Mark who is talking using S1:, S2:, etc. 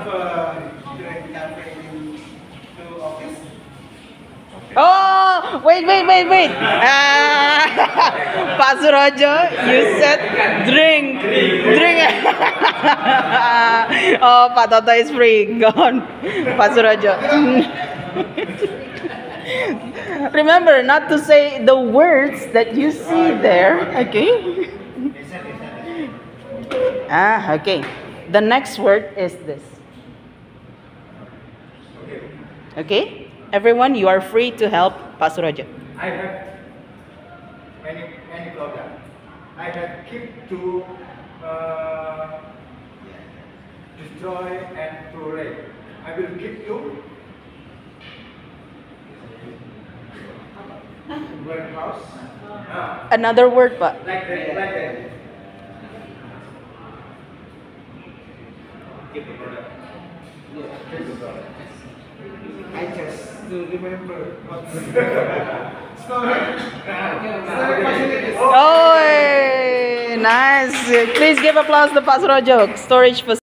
S1: have drink cafe in the office.
S2: Oh, wait. Pak Surojo, you said drink. Oh, Pak Toto is free. Gone. Pak Surojo. Remember not to say the words that you see there. Okay. Okay. The next word is this. Okay? Everyone, you are free to help Pak Surojo.
S1: I have many products. I have keep to destroy and to rape. I will keep to warehouse.
S2: Another word, Pak.
S1: Like that. Keep the product. I just to remember what's story.
S2: Oh, nice. Please give applause to Pak Surojo. Storage facility.